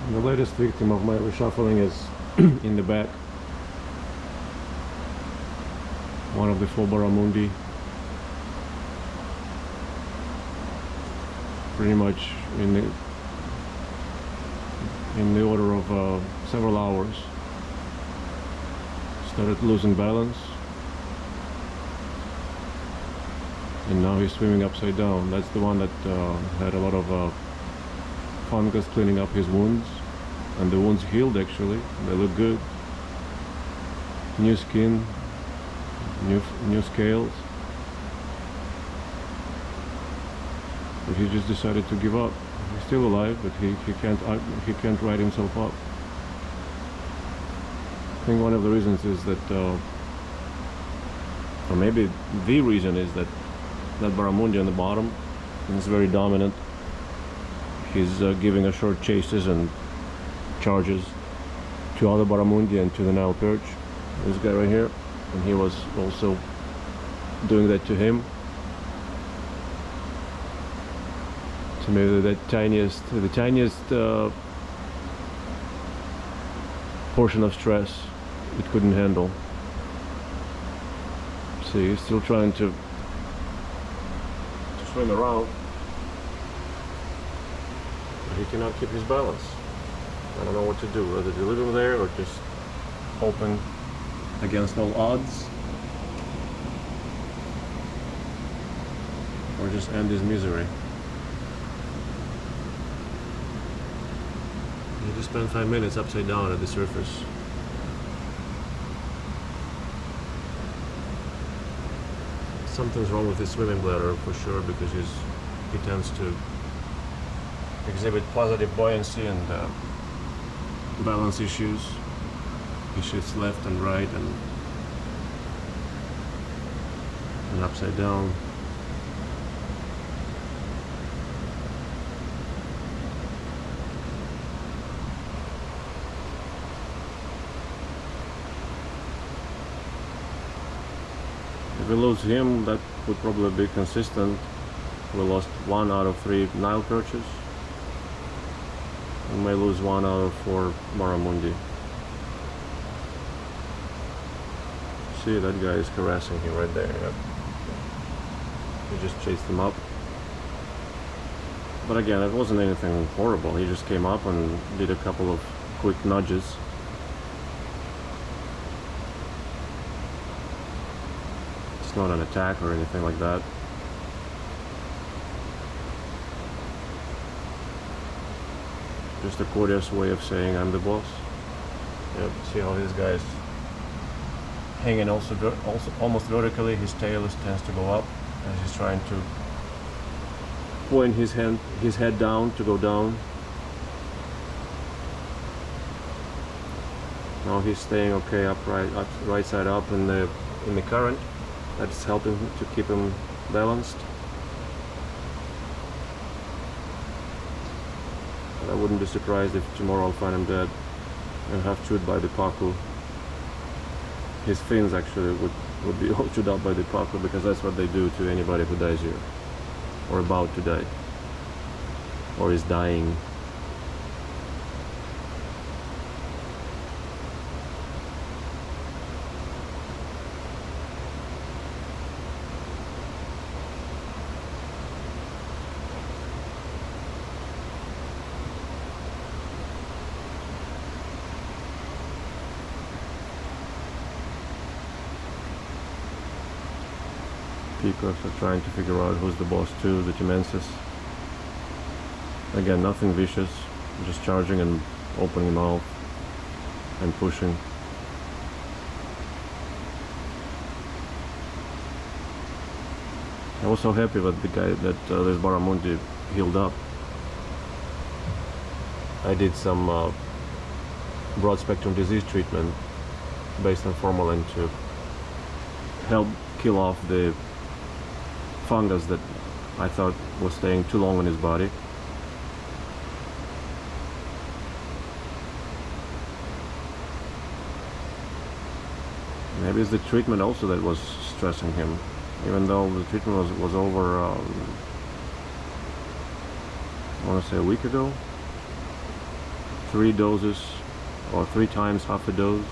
The latest victim of my reshuffling is in the back. One of the 4 barramundi. Pretty much in the order of several hours. Started losing balance. And now he's swimming upside down. That's the one that had a lot of fungus cleaning up his wounds, and the wounds healed actually. They look good. New skin, new scales. But he just decided to give up. He's still alive, but he can't right himself up. I think one of the reasons is that, or maybe the reason is that barramundi on the bottom is very dominant. He's giving a short chases and charges to other barramundi and to the Nile perch. This guy right here, and he was also doing that to him. So maybe the tiniest portion of stress it couldn't handle. See, he's still trying to swim around. He cannot keep his balance. I don't know what to do, whether to leave him there or just open against all odds, or just end his misery. He just spent 5 minutes upside down at the surface. Something's wrong with his swimming bladder for sure, because he tends to exhibit positive buoyancy and balance issues. He shifts left and right and upside down. If we lose him, that would probably be consistent. We lost 1 out of 3 Nile perches. We may lose 1 out of 4 barramundi. See, that guy is harassing him right there. Yep. He just chased him up. But again, it wasn't anything horrible. He just came up and did a couple of quick nudges. It's not an attack or anything like that. Just a courteous way of saying I'm the boss. Yep. See how this guy's hanging also almost vertically. His tail tends to go up as he's trying to point his head down to go down. Now he's staying okay upright, right side up in the current. That's helping to keep him balanced. I wouldn't be surprised if tomorrow I'll find him dead and half chewed by the pacu. His fins actually would be all chewed up by the pacu, because that's what they do to anybody who dies here, or about to die, or is dying. Peacocks are trying to figure out who's the boss too, the Timensis. Again, nothing vicious, just charging and opening mouth and pushing. I was so happy that this barramundi healed up. I did some broad spectrum disease treatment based on formalin to help kill off the fungus that I thought was staying too long in his body. Maybe it's the treatment also that was stressing him, even though the treatment was over, I want to say a week ago. 3 doses or 3 times half a dose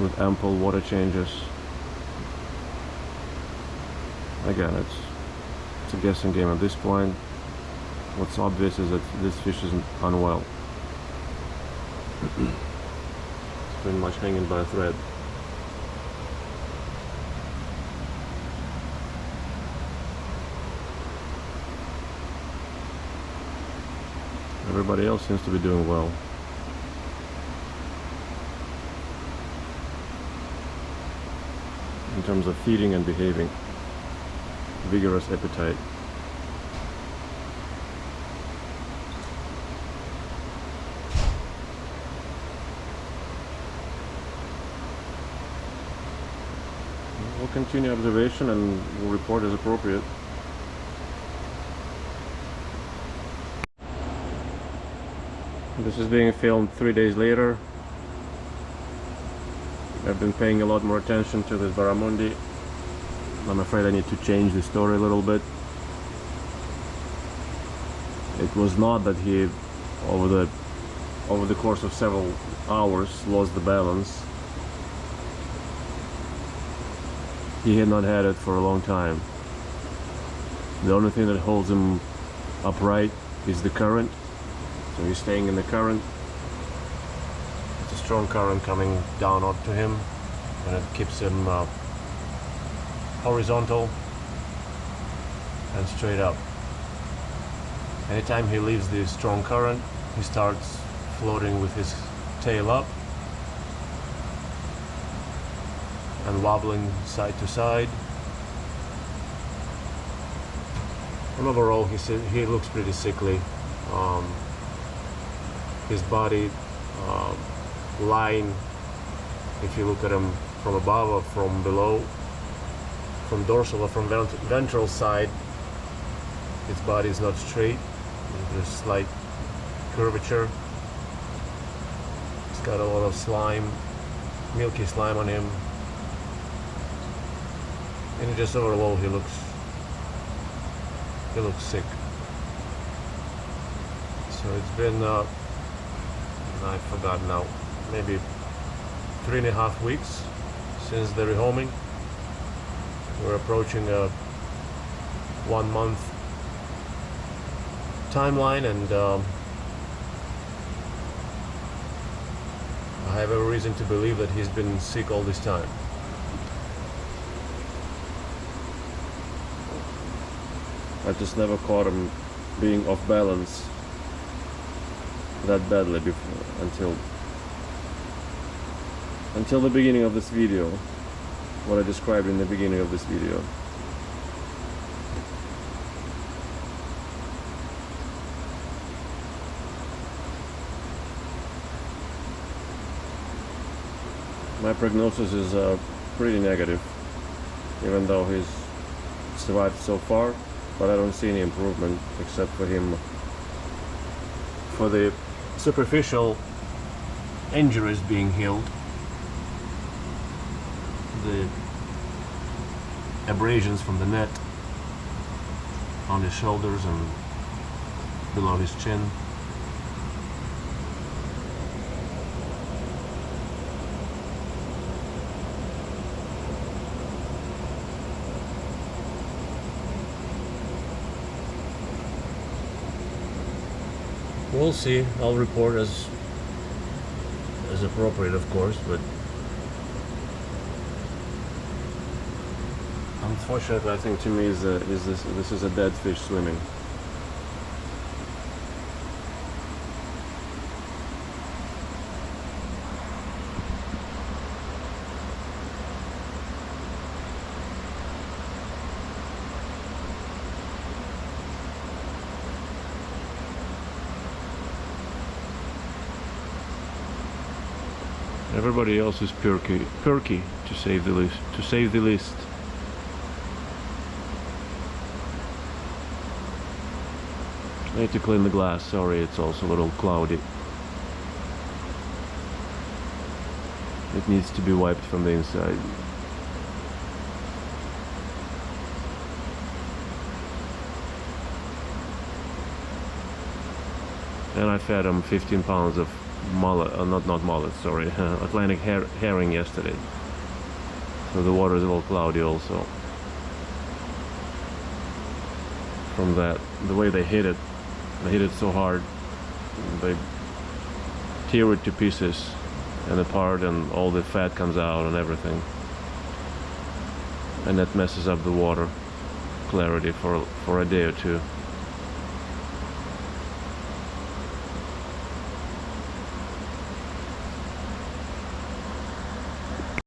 with ample water changes. Again, it's a guessing game at this point. What's obvious is that this fish is unwell. It's pretty much hanging by a thread. Everybody else seems to be doing well. In terms of feeding and behaving. Vigorous appetite. We'll continue observation and we'll report as appropriate. This is being filmed 3 days later. I've been paying a lot more attention to this barramundi. I'm afraid I need to change the story a little bit. It was not that he, over the course of several hours, lost the balance. He had not had it for a long time. The only thing that holds him upright is the current. So he's staying in the current. It's a strong current coming down onto him, and it keeps him horizontal and straight up. Anytime he leaves the strong current, he starts floating with his tail up and wobbling side to side. And overall, he looks pretty sickly. His body line, if you look at him from above or from below, from dorsal or from ventral side, his body is not straight. There's slight curvature. He's got a lot of slime, milky slime on him, and just overall he looks sick. So it's been I forgot now, maybe 3.5 weeks since the rehoming. We're approaching a 1 month timeline, and I have every reason to believe that he's been sick all this time. I just never caught him being off balance that badly before, until the beginning of this video, what I described in the beginning of this video. My prognosis is pretty negative, even though he's survived so far, but I don't see any improvement except for the superficial injuries being healed, the abrasions from the net on his shoulders and below his chin. We'll see. I'll report as appropriate, of course, but unfortunately, I think to me this is a dead fish swimming. Everybody else is perky, to say the least. I need to clean the glass. Sorry, it's also a little cloudy. It needs to be wiped from the inside. And I fed them 15 pounds of mullet, not mullet, sorry, Atlantic herring yesterday. So the water is a little cloudy also. From that, the way they hit it so hard, they tear it to pieces and apart, and all the fat comes out and everything. And that messes up the water clarity for a day or two.